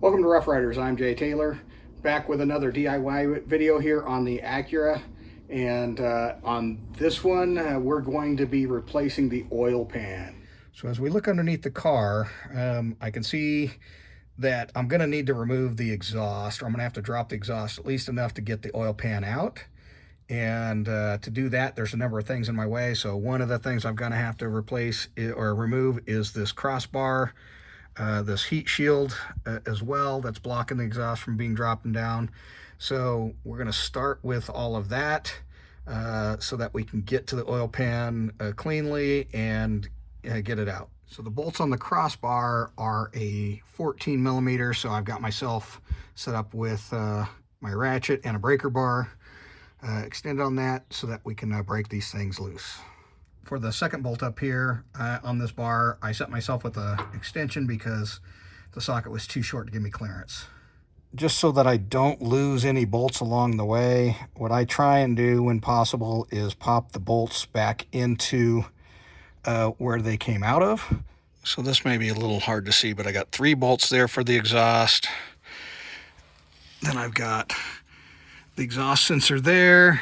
Welcome to Rough Riders. I'm Jay Taylor, back with another DIY video here on the Acura. And on this one, we're going to be replacing the oil pan. So as we look underneath the car, I can see that I'm going to need to remove the exhaust, or I'm going to have to drop the exhaust at least enough to get the oil pan out. And to do that, there's a number of things in my way. So one of the things I'm going to have to replace or remove is this crossbar. This heat shield as well that's blocking the exhaust from being dropping down. So we're going to start with all of that so that we can get to the oil pan cleanly and get it out. So the bolts on the crossbar are a 14 millimeter, so I've got myself set up with my ratchet and a breaker bar extended on that so that we can break these things loose. For the second bolt up here on this bar, I set myself with an extension because the socket was too short to give me clearance. Just so that I don't lose any bolts along the way, what I try and do when possible is pop the bolts back into where they came out of. So this may be a little hard to see, but I got 3 bolts there for the exhaust. Then I've got the exhaust sensor there,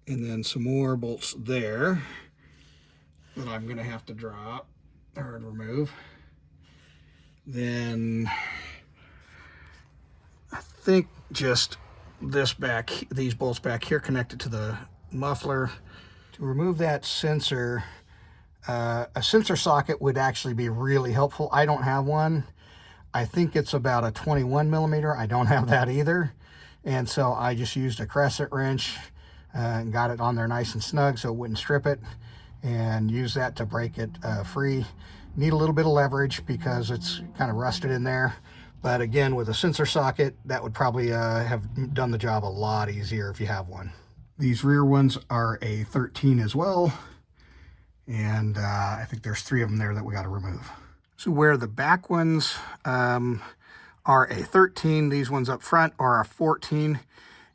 and then some more bolts there that I'm going to have to drop or remove. Then I think just these bolts back here connected to the muffler. To remove that sensor, a sensor socket would actually be really helpful. I don't have one. I think it's about a 21 millimeter. I don't have that either. And so I just used a crescent wrench and got it on there nice and snug so it wouldn't strip it, and use that to break it free. Need a little bit of leverage because it's kind of rusted in there, but again, with a sensor socket, that would probably have done the job a lot easier if you have one. These rear ones are a 13 as well, and I think there's 3 of them there that we got to remove. So where the back ones are a 13, these ones up front are a 14.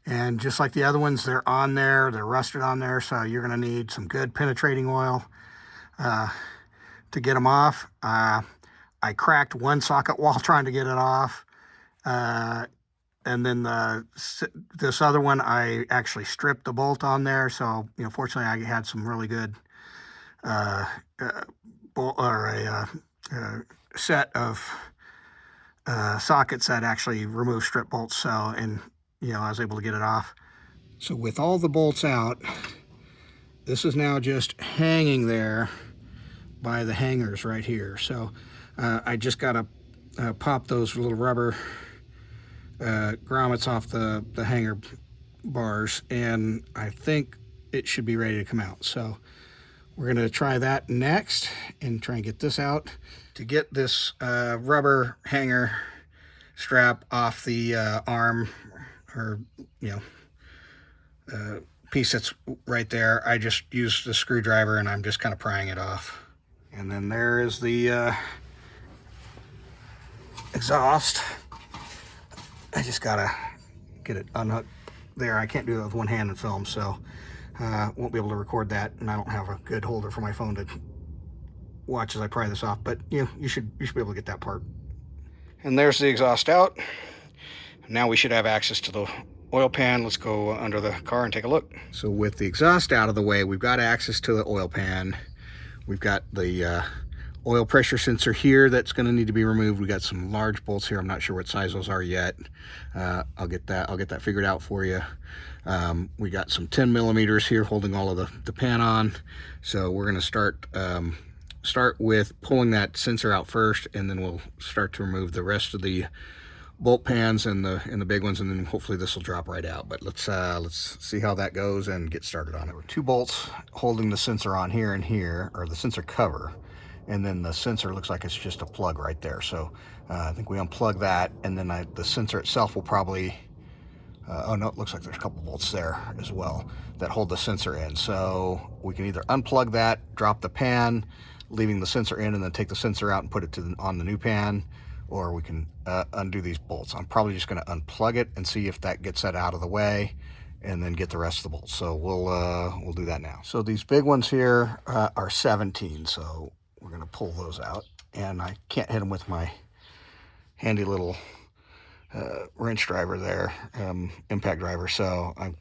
And just like the other ones, they're on there, they're rusted on there, so you're going to need some good penetrating oil to get them off. I cracked one socket while trying to get it off. And then this other one, I actually stripped the bolt on there. So, fortunately, I had some really good set of sockets that actually remove strip bolts. So, and I was able to get it off. So with all the bolts out, this is now just hanging there by the hangers right here. So I just got to pop those little rubber grommets off the hanger bars, and I think it should be ready to come out. So we're going to try that next and try and get this out. To get this rubber hanger strap off the arm, or piece that's right there, I just used the screwdriver and I'm just kind of prying it off. And then there is the exhaust. I just gotta get it unhooked there. I can't do that with one hand and film, so won't be able to record that, and I don't have a good holder for my phone to watch as I pry this off, but you should be able to get that part. And there's the exhaust out. Now we should have access to the oil pan. Let's go under the car and take a look. So with the exhaust out of the way, we've got access to the oil pan. We've got the oil pressure sensor here that's going to need to be removed. We got some large bolts here. I'm not sure what size those are yet. I'll get that figured out for you. We got some 10 millimeters here holding all of the pan on. So we're going to start with pulling that sensor out first, and then we'll start to remove the rest of the bolt pans and the big ones, and then hopefully this will drop right out. But let's see how that goes and get started on it. 2 bolts holding the sensor on here and here, or the sensor cover, and then the sensor looks like it's just a plug right there. So I think we unplug that, and then the sensor itself will probably Oh no, it looks like there's a couple bolts there as well that hold the sensor in. So we can either unplug that, drop the pan, leaving the sensor in, and then take the sensor out and put it on the new pan, or we can undo these bolts. I'm probably just going to unplug it and see if that gets that out of the way, and then get the rest of the bolts. So we'll do that now. So these big ones here are 17, so we're going to pull those out, and I can't hit them with my handy little wrench driver there, impact driver, so I've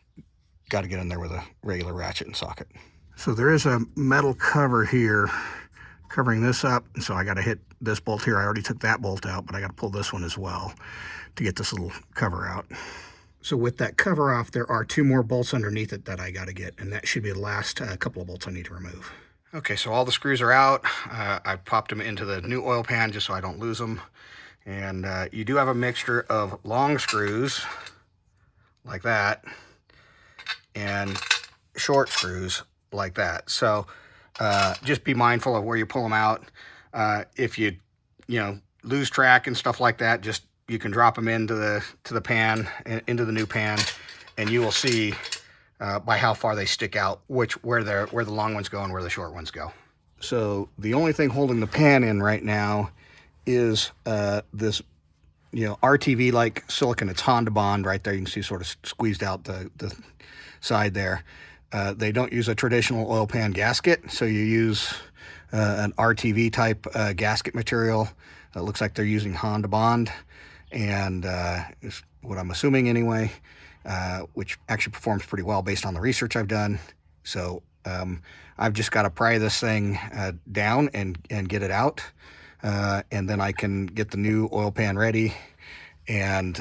got to get in there with a regular ratchet and socket. So there is a metal cover here covering this up, so I got to hit this bolt here. I already took that bolt out, but I got to pull this one as well to get this little cover out. So with that cover off, there are 2 more bolts underneath it that I got to get, and that should be the last couple of bolts I need to remove. Okay, so all the screws are out. I popped them into the new oil pan just so I don't lose them. And you do have a mixture of long screws like that and short screws like that. So just be mindful of where you pull them out. If you lose track and stuff like that, just you can drop them into the pan, into the new pan, and you will see by how far they stick out where the long ones go and where the short ones go. So the only thing holding the pan in right now is this RTV like silicon. It's Honda Bond right there. You can see sort of squeezed out the side there. They don't use a traditional oil pan gasket, so you use an RTV type gasket material. It looks like they're using Honda Bond, and is what I'm assuming anyway, which actually performs pretty well based on the research I've done. So I've just got to pry this thing down and get it out. And then I can get the new oil pan ready and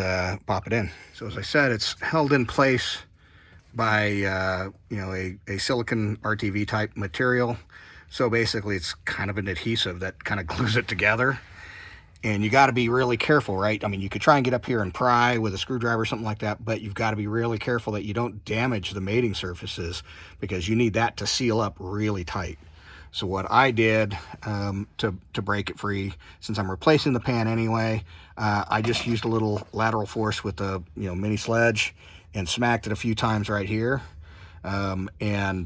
pop it in. So as I said, it's held in place by a silicon RTV type material. So basically it's kind of an adhesive that kind of glues it together. And you got to be really careful, right? I mean, you could try and get up here and pry with a screwdriver or something like that, but you've got to be really careful that you don't damage the mating surfaces, because you need that to seal up really tight. So what I did to break it free, since I'm replacing the pan anyway, I just used a little lateral force with a mini sledge and smacked it a few times right here, and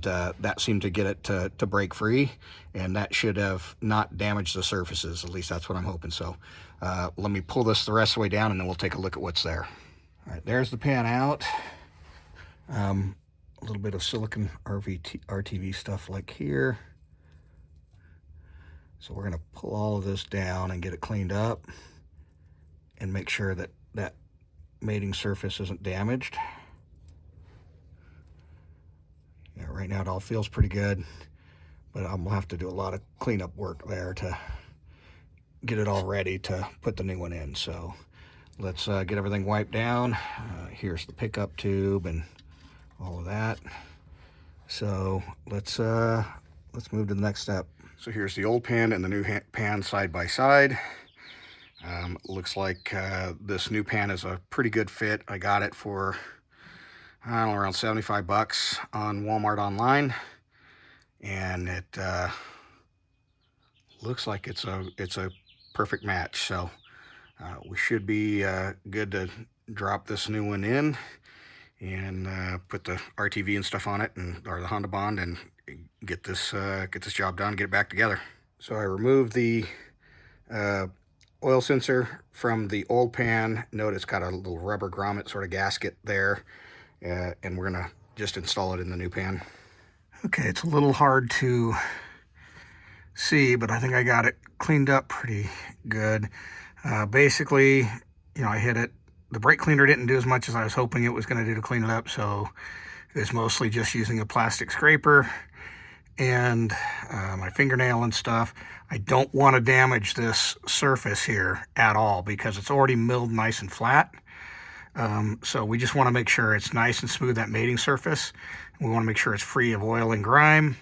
that seemed to get it to break free, and that should have not damaged the surfaces. At least that's what I'm hoping. So let me pull this the rest of the way down, and then we'll take a look at what's there. All right, there's the pan out. A little bit of silicon RTV stuff like here. So we're going to pull all of this down and get it cleaned up and make sure that that mating surface isn't damaged. Yeah, right now it all feels pretty good, but I'm going to have to do a lot of cleanup work there to get it all ready to put the new one in. So let's get everything wiped down. Here's the pickup tube and all of that. So let's move to the next step. So here's the old pan and the new pan side by side. Looks like this new pan is a pretty good fit. I got it for, I don't know, around 75 bucks on Walmart online. And it looks like it's a perfect match. So we should be good to drop this new one in and put the RTV and stuff on it, or the Honda Bond, and get this job done, get it back together. So I removed the oil sensor from the old pan. Note it's got a little rubber grommet sort of gasket there, and we're gonna just install it in the new pan. Okay, it's a little hard to see, but I think I got it cleaned up pretty good. Basically, I hit it. The brake cleaner didn't do as much as I was hoping it was going to do to clean it up, so it was mostly just using a plastic scraper and my fingernail and stuff. I don't want to damage this surface here at all because it's already milled nice and flat. So we just want to make sure it's nice and smooth, that mating surface. We want to make sure it's free of oil and grime,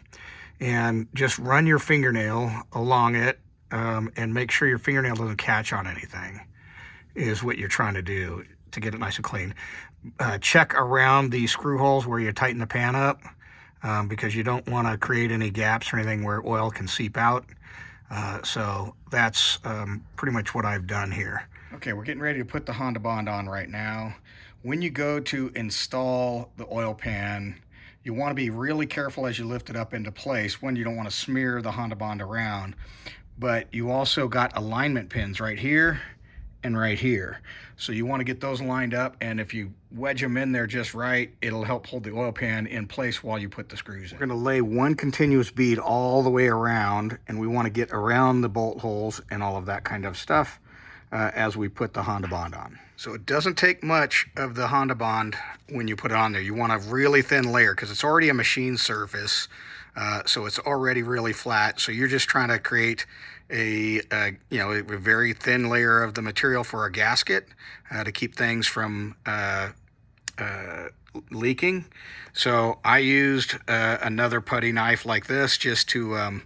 and just run your fingernail along it and make sure your fingernail doesn't catch on anything is what you're trying to do to get it nice and clean. Check around the screw holes where you tighten the pan up because you don't want to create any gaps or anything where oil can seep out. So that's pretty much what I've done here. Okay, we're getting ready to put the Honda Bond on right now. When you go to install the oil pan, you want to be really careful as you lift it up into place. One, you don't want to smear the Honda Bond around, but you also got alignment pins right here and right here. So you want to get those lined up, and if you wedge them in there just right, it'll help hold the oil pan in place while you put the screws in. We're going to lay one continuous bead all the way around, and we want to get around the bolt holes and all of that kind of stuff as we put the Honda Bond on. So it doesn't take much of the Honda Bond when you put it on there. You want a really thin layer because it's already a machine surface, so it's already really flat. So you're just trying to create a very thin layer of the material for a gasket to keep things from leaking. So I used another putty knife like this just to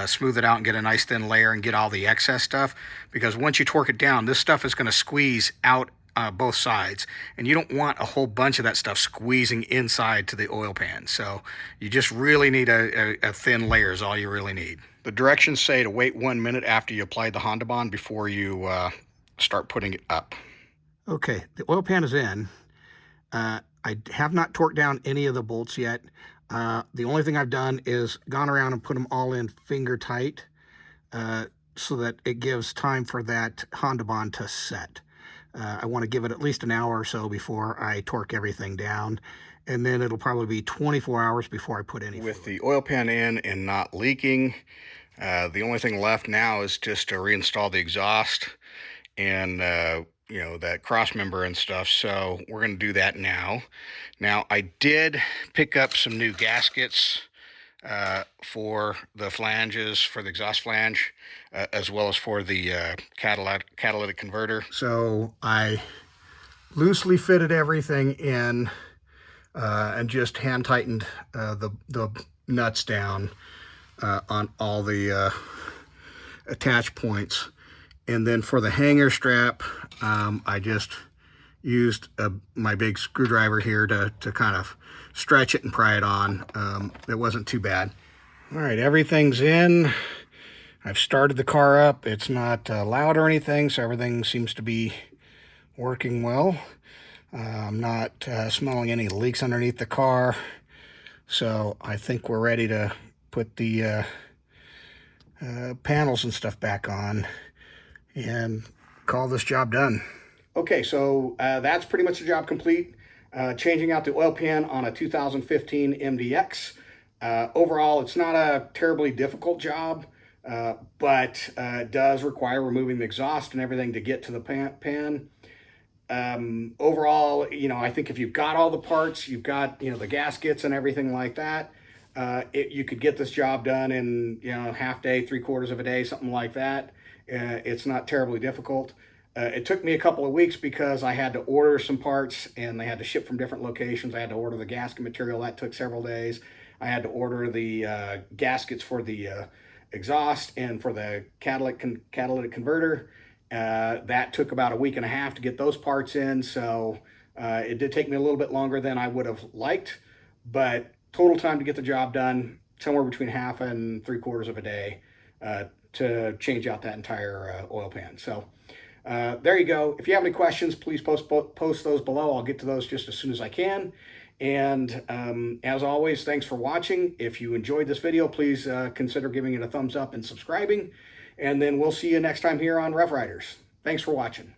smooth it out and get a nice thin layer and get all the excess stuff, because once you torque it down, this stuff is going to squeeze out both sides, and you don't want a whole bunch of that stuff squeezing inside to the oil pan. So you just really need a thin layer is all you really need. The directions say to wait 1 minute after you apply the Honda Bond before you start putting it up. Okay, the oil pan is in. I have not torqued down any of the bolts yet. The only thing I've done is gone around and put them all in finger tight so that it gives time for that Honda Bond to set. I want to give it at least an hour or so before I torque everything down, and then it'll probably be 24 hours before I put any fluid. With the oil pan in and not leaking, the only thing left now is just to reinstall the exhaust and that cross member and stuff. So we're going to do that now. Now, I did pick up some new gaskets for the flanges, for the exhaust flange, as well as for the catalytic converter. So I loosely fitted everything in and just hand tightened the nuts down on all the attach points. And then for the hanger strap, I just used my big screwdriver here to kind of stretch it and pry it on. It wasn't too bad. All right, everything's in. I've started the car up. It's not loud or anything, so everything seems to be working well. I'm not smelling any leaks underneath the car. So I think we're ready to put the panels and stuff back on and call this job done. Okay, so that's pretty much the job complete. Changing out the oil pan on a 2015 MDX. Overall, it's not a terribly difficult job, but it does require removing the exhaust and everything to get to the pan. Overall, I think if you've got all the parts, you've got, the gaskets and everything like that, you could get this job done in, half day, 3/4 of a day, something like that. It's not terribly difficult. It took me a couple of weeks because I had to order some parts and they had to ship from different locations. I had to order the gasket material. That took several days. I had to order the gaskets for the exhaust and for the catalytic converter. That took about a week and a half to get those parts in. So it did take me a little bit longer than I would have liked, but total time to get the job done, somewhere between half and 3/4 of a day to change out that entire oil pan. So there you go. If you have any questions, please post those below. I'll get to those just as soon as I can. And as always, thanks for watching. If you enjoyed this video, please consider giving it a thumbs up and subscribing. And then we'll see you next time here on Rough Riders. Thanks for watching.